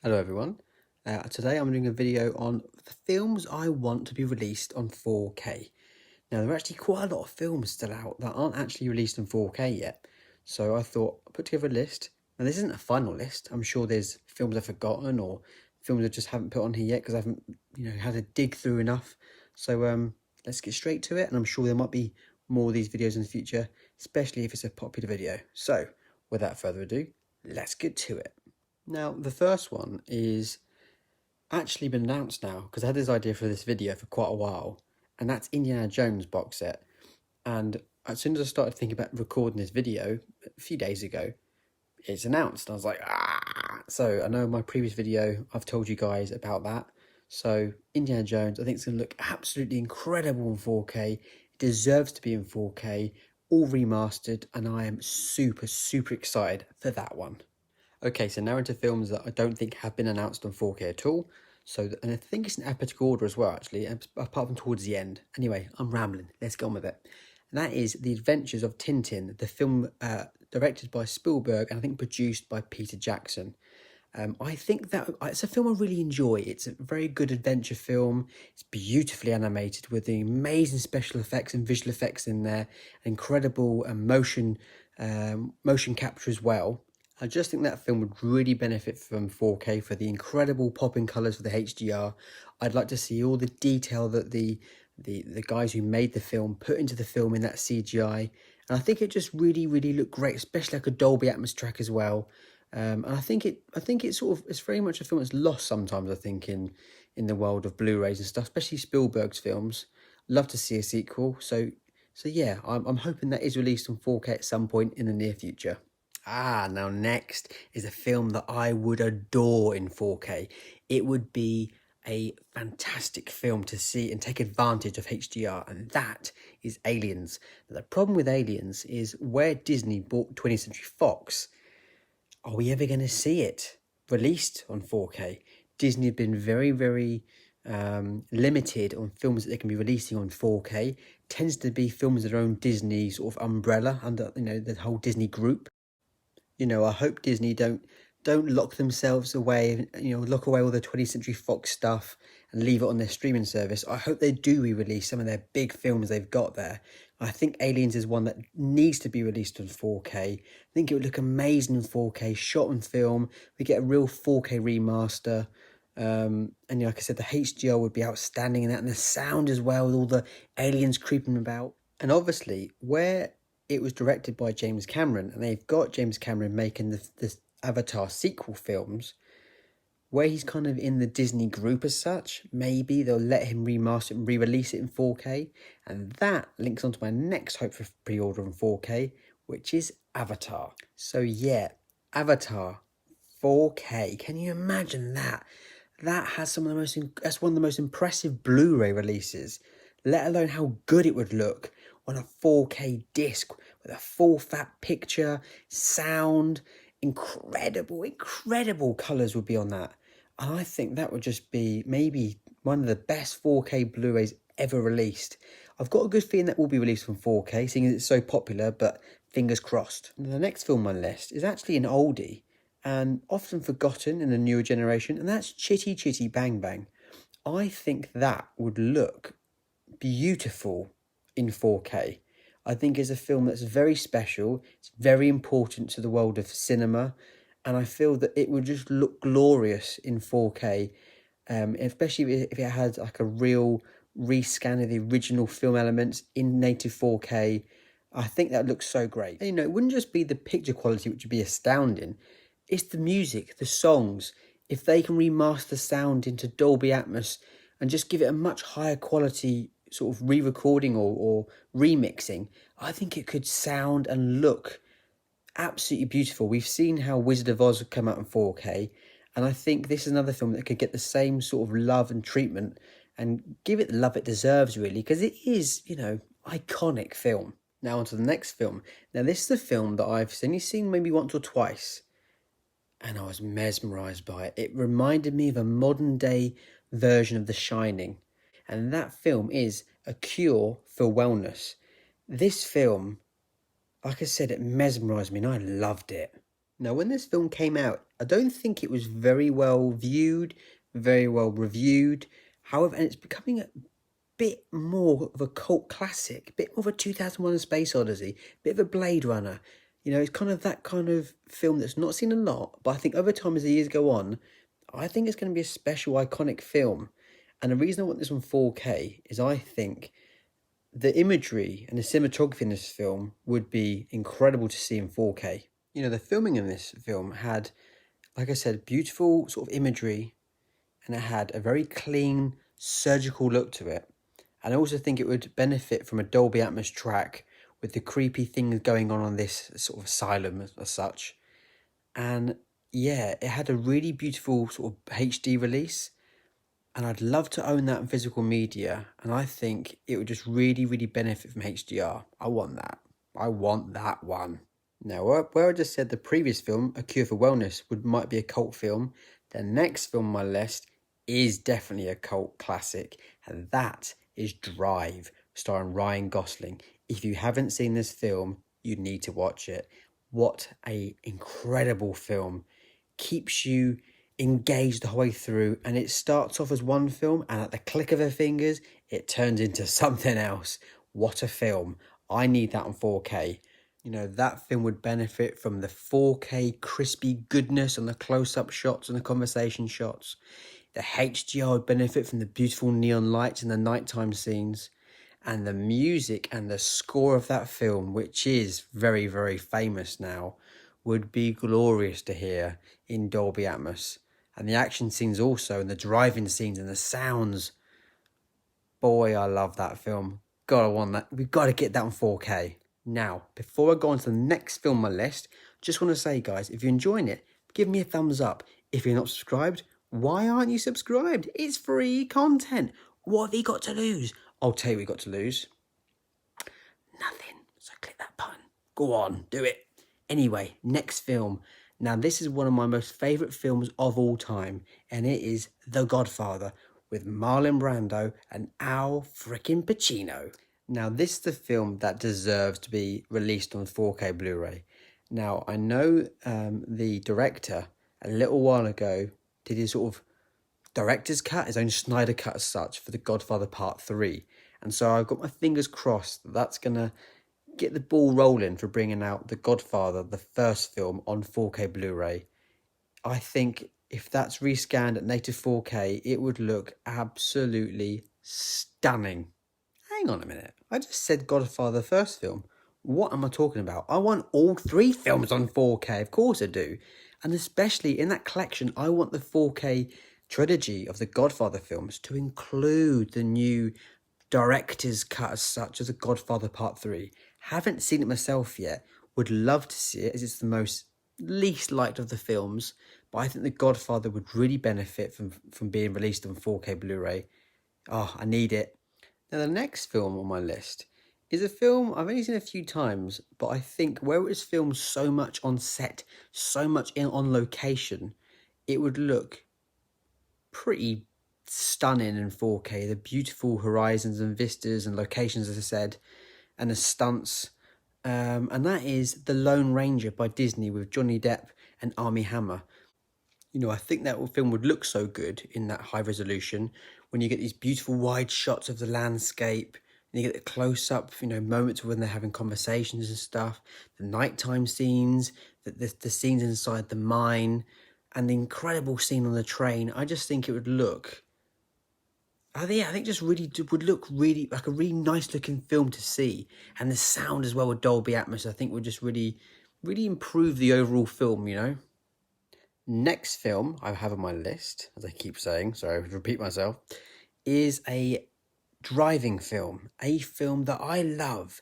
Hello everyone. Today I'm doing a video on the films I want to be released on 4K. Now there are actually quite a lot of films still out that aren't actually released in 4K yet. So I thought I'd put together a list. Now this isn't a final list. I'm sure there's films I've forgotten or films I just haven't put on here yet because I haven't had to dig through enough. So let's get straight to it, and I'm sure there might be more of these videos in the future, especially if it's a popular video. So without further ado, let's get to it. Now the first one is actually been announced now because I had this idea for this video for quite a while, and that's Indiana Jones box set. And as soon as I started thinking about recording this video a few days ago, it's announced. I was like, ah! So I know in my previous video I've told you guys about that. So Indiana Jones, I think it's going to look absolutely incredible in 4K. It deserves to be in 4K, all remastered, and I am super, super excited for that one. Okay, so now into films that I don't think have been announced on 4K at all. And I think it's in alphabetical order as well, actually, apart from towards the end. Anyway, I'm rambling. Let's get on with it. And that is The Adventures of Tintin, the film directed by Spielberg and I think produced by Peter Jackson. I think that it's a film I really enjoy. It's a very good adventure film. It's beautifully animated with the amazing special effects and visual effects in there, incredible motion capture as well. I just think that film would really benefit from 4K for the incredible popping colours for the HDR. I'd like to see all the detail that the guys who made the film put into the film in that CGI. And I think it just really, really looked great, especially like a Dolby Atmos track as well. And I think it's very much a film that's lost sometimes, I think, in the world of Blu-rays and stuff, especially Spielberg's films. Love to see a sequel. So yeah, I'm hoping that is released on 4K at some point in the near future. Now next is a film that I would adore in 4K. It would be a fantastic film to see and take advantage of HDR, and that is Aliens. Now, the problem with Aliens is where Disney bought 20th Century Fox, are we ever going to see it released on 4K? Disney have been very, very limited on films that they can be releasing on 4K. Tends to be films of their own Disney sort of umbrella under the whole Disney group. I hope Disney don't lock themselves away, lock away all the 20th Century Fox stuff and leave it on their streaming service. I hope they do re-release some of their big films they've got there. I think Aliens is one that needs to be released on 4K. I think it would look amazing in 4K, shot on film. We get a real 4K remaster. And like I said, the HDR would be outstanding in that, and the sound as well, with all the aliens creeping about. And obviously, where it was directed by James Cameron, and they've got James Cameron making the Avatar sequel films, where he's kind of in the Disney group as such. Maybe they'll let him remaster it and re-release it in 4K, and that links onto my next hope for pre-order in 4K, which is Avatar. So yeah, Avatar 4K. Can you imagine that? That has that's one of the most impressive Blu-ray releases, let alone how good it would look on a 4K disc with a full fat picture, sound, incredible colours would be on that. And I think that would just be maybe one of the best 4K Blu-rays ever released. I've got a good feeling that will be released on 4K, seeing as it's so popular, but fingers crossed. And the next film on my list is actually an oldie and often forgotten in the newer generation, and that's Chitty Chitty Bang Bang. I think that would look beautiful in 4K. I think it's a film that's very special. It's very important to the world of cinema, and I feel that it would just look glorious in 4K, especially if it had like a real rescan of the original film elements in native 4K. I think that looks so great. And, it wouldn't just be the picture quality, which would be astounding. It's the music, the songs. If they can remaster sound into Dolby Atmos and just give it a much higher quality sort of re-recording or remixing, I think it could sound and look absolutely beautiful. We've seen how Wizard of Oz come out in 4K, and I think this is another film that could get the same sort of love and treatment and give it the love it deserves, really, because it is, iconic film. Now on to the next film. Now this is a film that I've only seen maybe once or twice, and I was mesmerised by it. It reminded me of a modern day version of The Shining, and that film is A Cure for Wellness. This film, like I said, it mesmerised me and I loved it. Now, when this film came out, I don't think it was very well viewed, very well reviewed. However, and it's becoming a bit more of a cult classic, a bit more of a 2001: A Space Odyssey, a bit of a Blade Runner. You know, it's kind of that kind of film that's not seen a lot, but I think over time as the years go on, I think it's going to be a special, iconic film. And the reason I want this on 4K is I think the imagery and the cinematography in this film would be incredible to see in 4K. You know, the filming in this film had, like I said, beautiful sort of imagery, and it had a very clean, surgical look to it. And I also think it would benefit from a Dolby Atmos track with the creepy things going on this sort of asylum as such. And yeah, it had a really beautiful sort of HD release. And I'd love to own that in physical media. And I think it would just really, really benefit from HDR. I want that. I want that one. Now, where I just said the previous film, A Cure for Wellness, might be a cult film, the next film on my list is definitely a cult classic. And that is Drive, starring Ryan Gosling. If you haven't seen this film, you need to watch it. What an incredible film. Keeps you engaged the whole way through, and it starts off as one film, and at the click of her fingers, it turns into something else. What a film. I need that on 4K. You know, that film would benefit from the 4K crispy goodness on the close-up shots and the conversation shots. The HDR would benefit from the beautiful neon lights in the nighttime scenes. And the music and the score of that film, which is very, very famous now, would be glorious to hear in Dolby Atmos. And the action scenes also, and the driving scenes and the sounds. Boy, I love that film. God, I want that. We've got to get that on 4K. Now, before I go on to the next film on my list, just want to say, guys, if you're enjoying it, give me a thumbs up. If you're not subscribed, why aren't you subscribed? It's free content. What have you got to lose? I'll tell you what you got to lose. Nothing. So click that button. Go on, do it. Anyway, next film. Now, this is one of my most favourite films of all time, and it is The Godfather with Marlon Brando and Al frickin' Pacino. Now, this is the film that deserves to be released on 4K Blu-ray. Now, I know the director a little while ago did his sort of director's cut, his own Snyder cut as such, for The Godfather Part 3. And so I've got my fingers crossed that that's going to get the ball rolling for bringing out The Godfather, the first film, on 4K Blu-ray. I think if that's rescanned at native 4K, it would look absolutely stunning. Hang on a minute. I just said Godfather, the first film. What am I talking about? I want all three films on 4K. Of course I do. And especially in that collection, I want the 4K trilogy of the Godfather films to include the new director's cut as such as The Godfather Part 3. Haven't seen it myself yet. Would love to see it as it's the most least liked of the films. But I think The Godfather would really benefit from being released on 4K Blu-ray. Oh, I need it. Now, the next film on my list is a film I've only seen a few times, but I think where it was filmed so much on set, so much on location, it would look pretty stunning in 4K. The beautiful horizons and vistas and locations, as I said, and the stunts. And that is The Lone Ranger by Disney with Johnny Depp and Armie Hammer. You know, I think that film would look so good in that high resolution when you get these beautiful wide shots of the landscape, and you get the close-up, you know, moments when they're having conversations and stuff, the nighttime scenes, the scenes inside the mine, and the incredible scene on the train. I just think it would look... I think just really would look really like a really nice looking film to see. And the sound as well with Dolby Atmos, I think would just really, really improve the overall film, you know. Next film I have on my list, as I keep saying, sorry to repeat myself, is a driving film. A film that I love.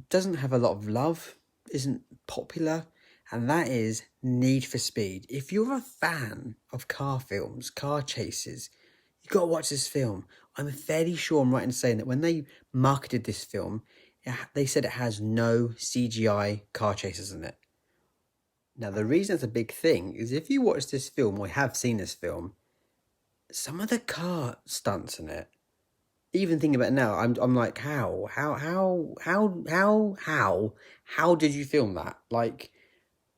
Doesn't have a lot of love, isn't popular, and that is Need for Speed. If you're a fan of car films, car chases, you've got to watch this film. I'm fairly sure I'm right in saying that when they marketed this film, they said it has no CGI car chases in it. Now, the reason it's a big thing is if you watch this film or have seen this film, some of the car stunts in it, even thinking about it now, I'm like, how did you film that? Like,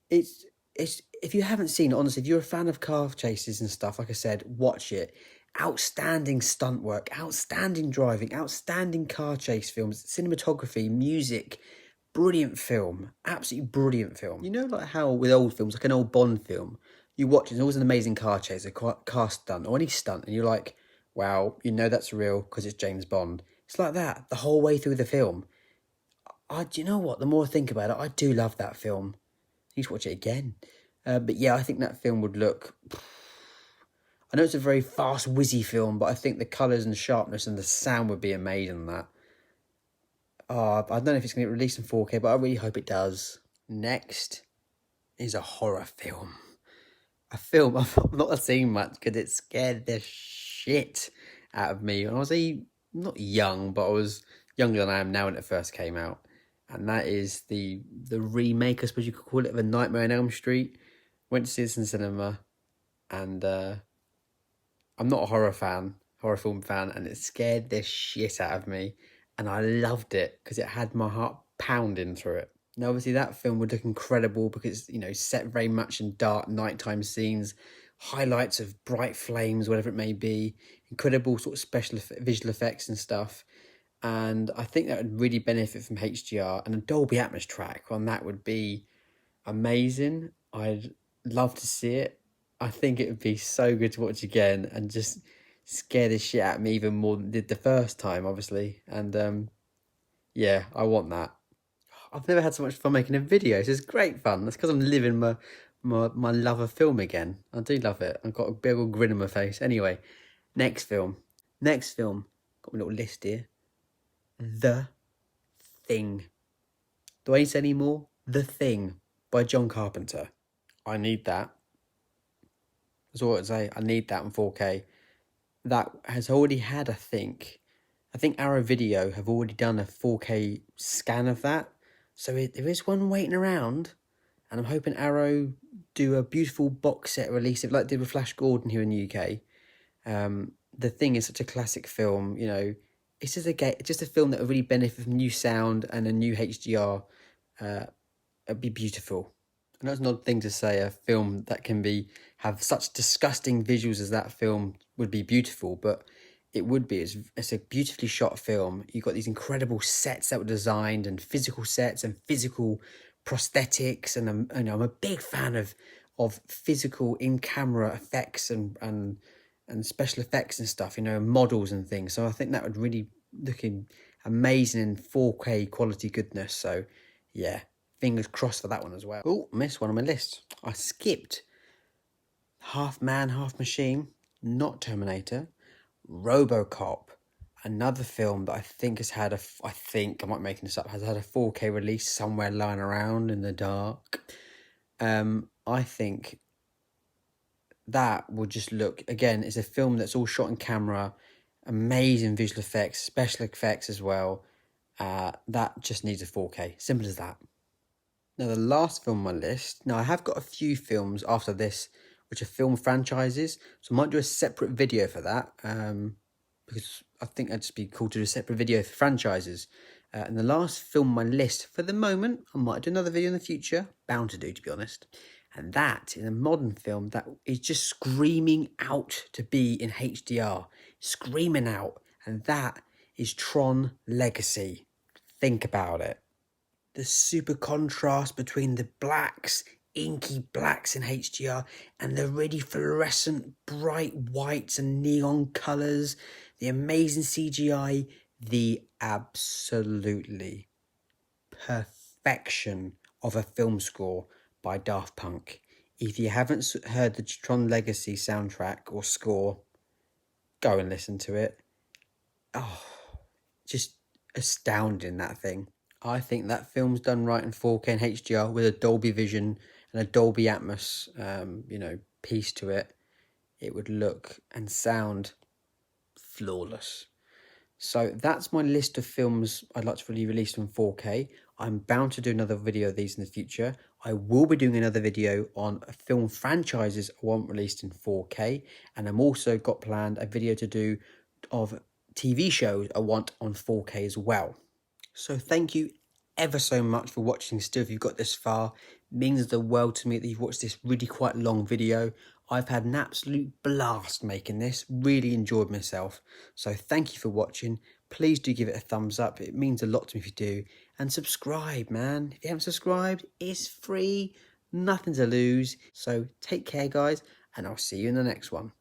it's if you haven't seen it, honestly, if you're a fan of car chases and stuff, like I said, watch it. Outstanding stunt work, outstanding driving, outstanding car chase films, cinematography, music, brilliant film, absolutely brilliant film. You know, like how with old films, like an old Bond film, you watch it, there's always an amazing car chase, a car stunt, or any stunt, and you're like, wow, you know that's real because it's James Bond. It's like that the whole way through the film. Do you know what? The more I think about it, I do love that film. I need to watch it again. But yeah, I think that film would look. I know it's a very fast, whizzy film, but I think the colours and the sharpness and the sound would be amazing on that. I don't know if it's going to get released in 4K, but I really hope it does. Next is a horror film. A film I've not seen much because it scared the shit out of me when I was not young, but I was younger than I am now when it first came out. And that is the remake, I suppose you could call it, of A Nightmare on Elm Street. Went to see this in cinema, and I'm not a horror film fan, and it scared the shit out of me. And I loved it because it had my heart pounding through it. Now, obviously, that film would look incredible because, you know, set very much in dark nighttime scenes, highlights of bright flames, whatever it may be, incredible sort of visual effects and stuff. And I think that would really benefit from HDR, and a Dolby Atmos track on that would be amazing. I'd love to see it. I think it would be so good to watch again and just scare the shit out of me even more than it did the first time, obviously. And yeah, I want that. I've never had so much fun making a video. So it's great fun. That's because I'm living my love of film again. I do love it. I've got a big old grin on my face. Anyway, next film. Got my little list here. The Thing. Do I need to say any more? The Thing by John Carpenter. I need that. That's all I'd say. I need that in 4K. That has already had, I think Arrow Video have already done a 4K scan of that. So there is one waiting around, and I'm hoping Arrow do a beautiful box set release of like they did with Flash Gordon here in the UK. The Thing is such a classic film, you know. It's just a film that would really benefit from new sound and a new HDR. It'd be beautiful. I know it's an odd thing to say, a film that can have such disgusting visuals as that film would be beautiful, but it would be. It's a beautifully shot film. You've got these incredible sets that were designed, and physical sets and physical prosthetics, and I'm a big fan of physical in-camera effects and special effects and stuff, you know, models and things. So I think that would really look amazing in 4K quality goodness. So yeah, fingers crossed for that one as well. Oh, missed one on my list. I skipped Half Man, Half Machine, not Terminator, RoboCop, another film that I think has had I might be making this up, has had a 4K release somewhere lying around in the dark. I think that would just look, again, it's a film that's all shot in camera, amazing visual effects, special effects as well. That just needs a 4K, simple as that. Now, the last film on my list, now I have got a few films after this which are film franchises, so I might do a separate video for that, because I think that'd just be cool to do a separate video for franchises. And the last film on my list for the moment, I might do another video in the future, bound to do, to be honest. And that is a modern film that is just screaming out to be in HDR, screaming out, and that is Tron Legacy. Think about it. The super contrast between the inky blacks in HDR and the really fluorescent bright whites and neon colours, the amazing CGI, the absolutely perfection of a film score by Daft Punk. If you haven't heard the Tron Legacy soundtrack or score, go and listen to it. Oh, just astounding, that thing. I think that film's done right in 4K and HDR with a Dolby Vision and a Dolby Atmos, piece to it. It would look and sound flawless. So that's my list of films I'd like to really release in 4K. I'm bound to do another video of these in the future. I will be doing another video on film franchises I want released in 4K. And I'm also got planned a video to do of TV shows I want on 4K as well. So thank you ever so much for watching still if you've got this far. It means the world to me that you've watched this really quite long video. I've had an absolute blast making this, really enjoyed myself. So thank you for watching. Please do give it a thumbs up, it means a lot to me if you do. And subscribe, man. If you haven't subscribed, it's free, nothing to lose. So take care, guys, and I'll see you in the next one.